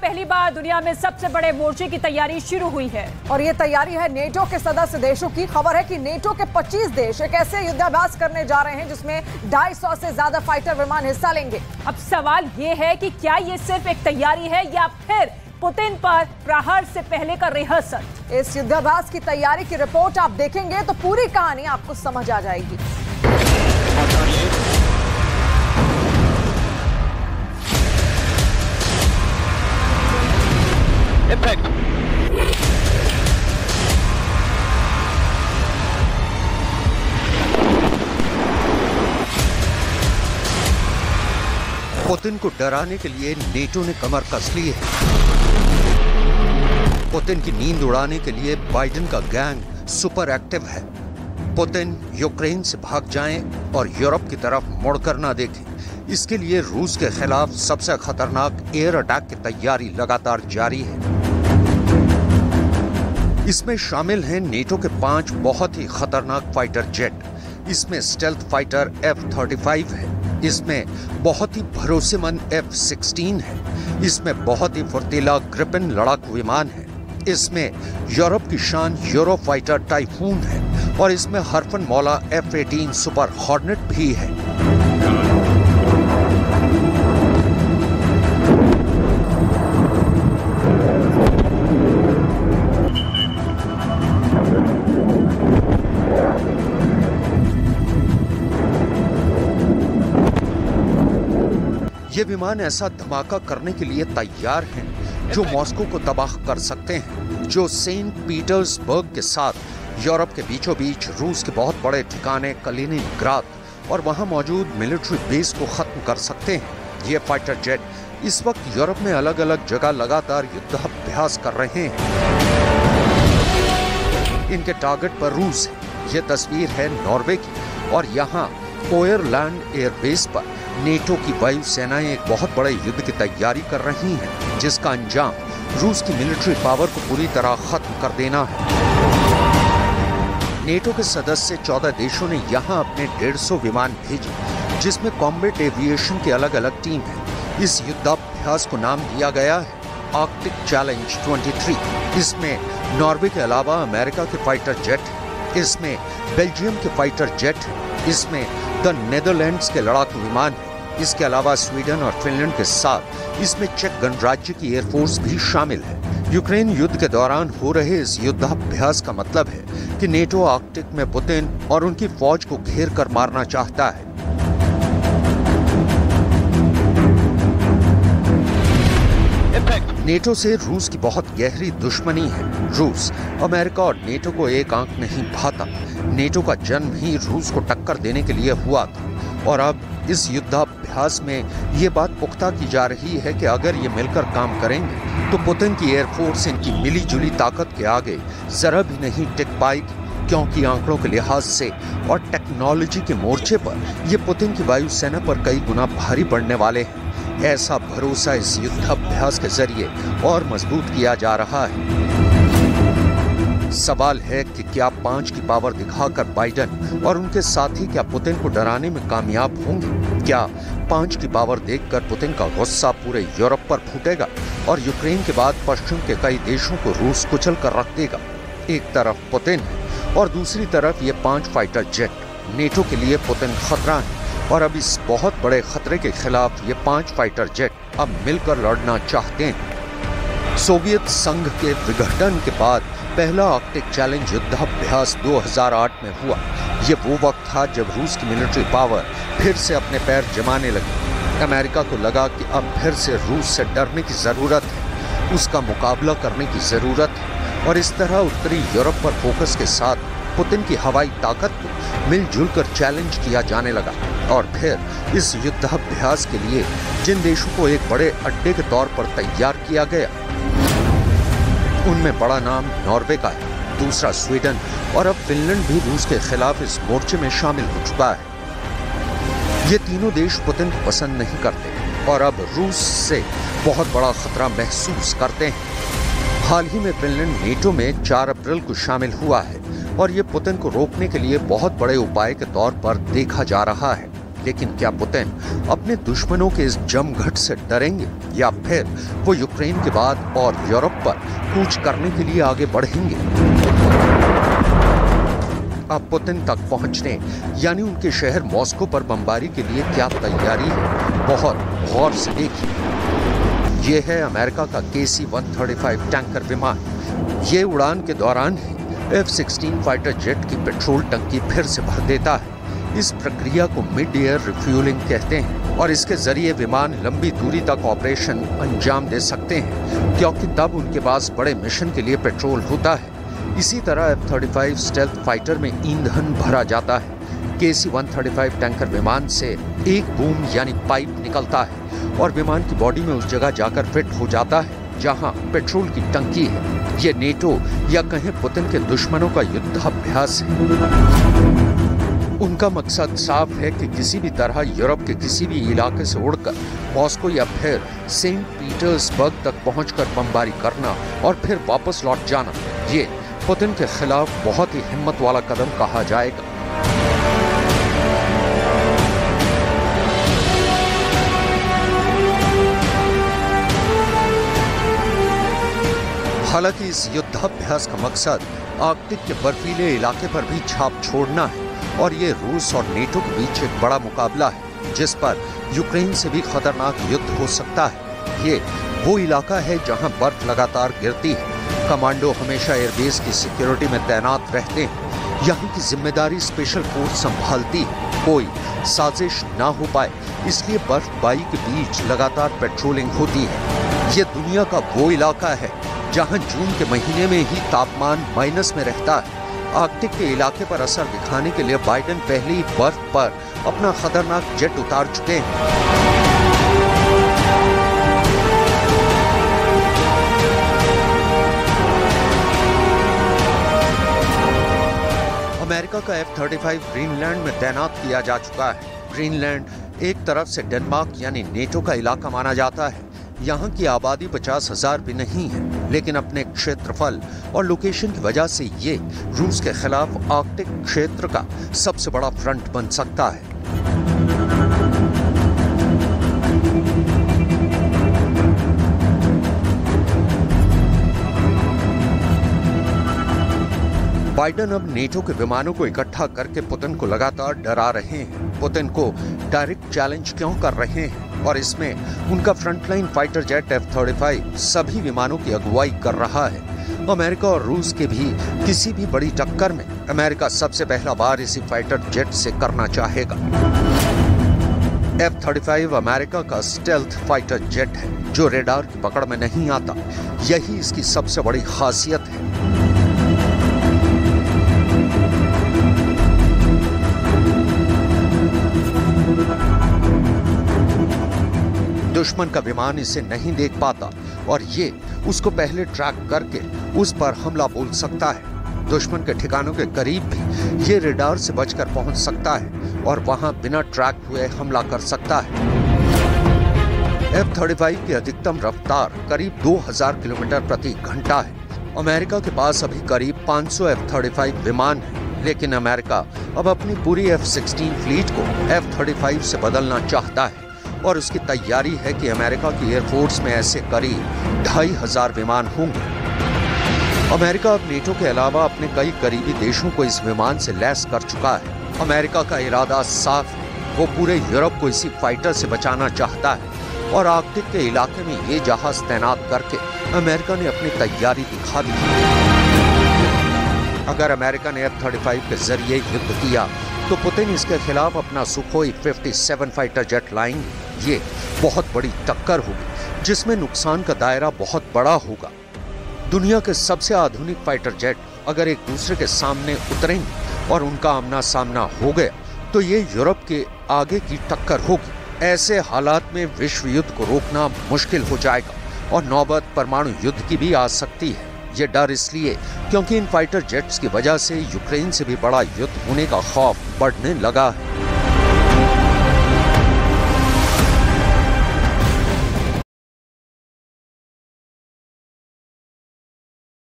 पहली बार दुनिया में सबसे बड़े मोर्चे की तैयारी शुरू हुई है। और ये तैयारी है नेटो के सदस्य देशों की। खबर है कि नेटो के 25 देश एक ऐसे युद्धाभ्यास करने जा रहे हैं जिसमें 250 से ज्यादा फाइटर विमान हिस्सा लेंगे। अब सवाल ये है कि क्या ये सिर्फ एक तैयारी है या फिर पुतिन पर प्रहार से पहले का रिहर्सल। इस युद्धाभ्यास की तैयारी की रिपोर्ट आप देखेंगे तो पूरी कहानी आपको समझ आ जाएगी। पुतिन को डराने के लिए नेटो ने कमर कस ली है। पुतिन की नींद उड़ाने के लिए बाइडेन का गैंग सुपर एक्टिव है। पुतिन यूक्रेन से भाग जाएं और यूरोप की तरफ मुड़कर ना देखें, इसके लिए रूस के खिलाफ सबसे खतरनाक एयर अटैक की तैयारी लगातार जारी है। इसमें शामिल हैं नेटो के 5 बहुत ही खतरनाक फाइटर जेट। इसमें स्टेल्थ फाइटर F-35 है, इसमें बहुत ही भरोसेमंद F-16 है, इसमें बहुत ही फुर्तीला ग्रिपेन लड़ाकू विमान है, इसमें यूरोप की शान यूरो फाइटर टाइफून है और इसमें हरफन मौला F-18 सुपर हॉर्नेट भी है। ये विमान ऐसा धमाका करने के लिए तैयार हैं जो मॉस्को को तबाह कर सकते हैं, जो सेंट पीटर्सबर्ग के साथ यूरोप के बीचों बीच रूस के बहुत बड़े ठिकाने कलिनिनग्राद और वहां मौजूद मिलिट्री बेस को खत्म कर सकते हैं। ये फाइटर जेट इस वक्त यूरोप में अलग अलग जगह लगातार युद्धाभ्यास कर रहे हैं। इनके टारगेट पर रूस है। ये तस्वीर है नॉर्वे की और यहाँ ओयरलैंड एयरबेस पर नेटो की वायु सेनाएं एक बहुत बड़े युद्ध की तैयारी कर रही हैं, जिसका अंजाम रूस की मिलिट्री पावर को पूरी तरह खत्म कर देना है। नेटो के सदस्य 14 देशों ने यहां अपने 150 विमान भेजे, जिसमें कॉम्बैट एविएशन की अलग अलग टीम है। इस युद्धाभ्यास को नाम दिया गया है आर्कटिक चैलेंज 23। इसमें नॉर्वे के अलावा अमेरिका के फाइटर जेट है, इसमें बेल्जियम के फाइटर जेट है, इसमें द नेदरलैंड्स के लड़ाकू विमान है, इसके अलावा स्वीडन और फिनलैंड के साथ इसमें चेक गणराज्य की एयरफोर्स भी शामिल है। यूक्रेन युद्ध के दौरान हो रहे इस युद्धाभ्यास का मतलब है कि नेटो आर्कटिक में पुतिन और उनकी फौज को घेर कर मारना चाहता है। नेटो से रूस की बहुत गहरी दुश्मनी है। रूस अमेरिका और नेटो को एक आंक नहीं भाता। नेटो का जन्म ही रूस को टक्कर देने के लिए हुआ था और अब इस युद्धाभ्यास में ये बात पुख्ता की जा रही है कि अगर ये मिलकर काम करेंगे तो पुतिन की एयरफोर्स इनकी मिलीजुली ताकत के आगे जरा भी नहीं टिक पाएगी, क्योंकि आंकड़ों के लिहाज से और टेक्नोलॉजी के मोर्चे पर ये पुतिन की वायुसेना पर कई गुना भारी पड़ने वाले हैं। ऐसा भरोसा इस युद्धाभ्यास के जरिए और मजबूत किया जा रहा है। सवाल है कि क्या 5 की पावर दिखाकर बाइडेन और उनके साथी क्या पुतिन को डराने में कामयाब होंगे? क्या 5 की पावर देखकर पुतिन का गुस्सा पूरे यूरोप पर फूटेगा और यूक्रेन के बाद पश्चिम के कई देशों को रूस कुचल कर रख देगा? एक तरफ पुतिन है और दूसरी तरफ ये 5 फाइटर जेट। नेटो के लिए पुतिन खतरा है और अब इस बहुत बड़े खतरे के खिलाफ ये 5 फाइटर जेट अब मिलकर लड़ना चाहते हैं। सोवियत संघ के विघटन के बाद पहला आर्कटिक चैलेंज युद्धाभ्यास 2008 में हुआ। ये वो वक्त था जब रूस की मिलिट्री पावर फिर से अपने पैर जमाने लगी। अमेरिका को लगा कि अब फिर से रूस से डरने की जरूरत है, उसका मुकाबला करने की जरूरत है और इस तरह उत्तरी यूरोप पर फोकस के साथ पुतिन की हवाई ताकत को मिलजुल कर चैलेंज किया जाने लगा। और फिर इस युद्धाभ्यास के लिए जिन देशों को एक बड़े अड्डे के तौर पर तैयार किया गया, उनमें बड़ा नाम नॉर्वे का है, दूसरा स्वीडन और अब फिनलैंड भी रूस के खिलाफ इस मोर्चे में शामिल हो चुका है। ये तीनों देश पुतिन को पसंद नहीं करते और अब रूस से बहुत बड़ा खतरा महसूस करते हैं। हाल ही में फिनलैंड नेटो में 4 अप्रैल को शामिल हुआ है और ये पुतिन को रोकने के लिए बहुत बड़े उपाय के तौर पर देखा जा रहा है। लेकिन क्या पुतिन अपने दुश्मनों के इस जमघट से डरेंगे या फिर वो यूक्रेन के बाद और यूरोप पर कूच करने के लिए आगे बढ़ेंगे? अब पुतिन तक पहुंचने यानी उनके शहर मॉस्को पर बमबारी के लिए क्या तैयारी है, बहुत गौर से देखिए। यह है अमेरिका का KC-135 टैंकर विमान। ये उड़ान के दौरान ही F-16 फाइटर जेट की पेट्रोल टंकी फिर से भर देता है। इस प्रक्रिया को मिड एयर रिफ्यूलिंग कहते हैं और इसके जरिए विमान लंबी दूरी तक ऑपरेशन अंजाम दे सकते हैं, क्योंकि तब उनके पास बड़े मिशन के लिए पेट्रोल होता है। इसी तरह F-35 स्टेल्थ फाइटर में ईंधन भरा जाता है। KC-135 टैंकर विमान से एक बूम यानी पाइप निकलता है और विमान की बॉडी में उस जगह जाकर फिट हो जाता है जहां पेट्रोल की टंकी है। ये नेटो या कहें पुतिन के दुश्मनों का युद्धाभ्यास है। उनका मकसद साफ है कि किसी भी तरह यूरोप के किसी भी इलाके से उड़कर मॉस्को या फिर सेंट पीटर्सबर्ग तक पहुंचकर बमबारी करना और फिर वापस लौट जाना। ये पुतिन के खिलाफ बहुत ही हिम्मत वाला कदम कहा जाएगा। हालांकि इस युद्धाभ्यास का मकसद आर्कटिक के बर्फीले इलाके पर भी छाप छोड़ना है और ये रूस और नेटो के बीच एक बड़ा मुकाबला है जिस पर यूक्रेन से भी खतरनाक युद्ध हो सकता है। ये वो इलाका है जहां बर्फ लगातार गिरती है। कमांडो हमेशा एयरबेस की सिक्योरिटी में तैनात रहते हैं। यहाँ की जिम्मेदारी स्पेशल फोर्स संभालती है, कोई साजिश ना हो पाए इसलिए बर्फबारी के बीच लगातार पेट्रोलिंग होती है। ये दुनिया का वो इलाका है जहां जून के महीने में ही तापमान माइनस में रहता है। आर्कटिक के इलाके पर असर दिखाने के लिए बाइडेन पहले ही बर्फ पर अपना खतरनाक जेट उतार चुके हैं। अमेरिका का F-35 ग्रीनलैंड में तैनात किया जा चुका है। ग्रीनलैंड एक तरफ से डेनमार्क यानी नेटो का इलाका माना जाता है। यहाँ की आबादी 50,000 भी नहीं है, लेकिन अपने क्षेत्रफल और लोकेशन की वजह से ये रूस के खिलाफ आर्कटिक क्षेत्र का सबसे बड़ा फ्रंट बन सकता है। बाइडेन अब नेटो के विमानों को इकट्ठा करके पुतिन को लगातार डरा रहे हैं। पुतिन को डायरेक्ट चैलेंज क्यों कर रहे हैं और इसमें उनका फ्रंटलाइन फाइटर जेट F-35 सभी विमानों की अगुवाई कर रहा है। अमेरिका और रूस के भी किसी भी बड़ी टक्कर में अमेरिका सबसे पहला बार इसी फाइटर जेट से करना चाहेगा। F-35 अमेरिका का स्टेल्थ फाइटर जेट है जो रेडार की पकड़ में नहीं आता। यही इसकी सबसे बड़ी खासियत है। दुश्मन का विमान इसे नहीं देख पाता और ये उसको पहले ट्रैक करके उस पर हमला बोल सकता है। दुश्मन के ठिकानों के करीब भी ये रेडार से बचकर पहुंच सकता है और वहां बिना ट्रैक हुए हमला कर सकता है। F-35 की अधिकतम रफ्तार करीब 2000 किलोमीटर प्रति घंटा है। अमेरिका के पास अभी करीब 500 F-35 विमान है, लेकिन अमेरिका अब अपनी पूरी F-16 फ्लीट को F-35 से बदलना चाहता है और उसकी तैयारी है कि अमेरिका की एयरफोर्स में ऐसे करीब 2500 विमान होंगे। अमेरिका अब नेटो के अलावा अपने कई करीबी देशों को इस विमान से लैस कर चुका है। अमेरिका का इरादा साफ है, वो पूरे यूरोप को इसी फाइटर से बचाना चाहता है और आर्कटिक के इलाके में ये जहाज तैनात करके अमेरिका ने अपनी तैयारी दिखा दी। अगर अमेरिका ने F-35 के जरिए युद्ध किया तो पुतिन इसके खिलाफ अपना सुखोई 57 फाइटर जेट लाएंगे। ये बहुत बड़ी टक्कर होगी जिसमें नुकसान का दायरा बहुत बड़ा होगा। दुनिया के सबसे आधुनिक फाइटर जेट अगर एक दूसरे के सामने उतरेंगे और उनका आमना सामना हो गया तो ये यूरोप के आगे की टक्कर होगी। ऐसे हालात में विश्व युद्ध को रोकना मुश्किल हो जाएगा और नौबत परमाणु युद्ध की भी आ सकती है। ये डर इसलिए क्योंकि इन फाइटर जेट्स की वजह से यूक्रेन से भी बड़ा युद्ध होने का खौफ बढ़ने लगा है।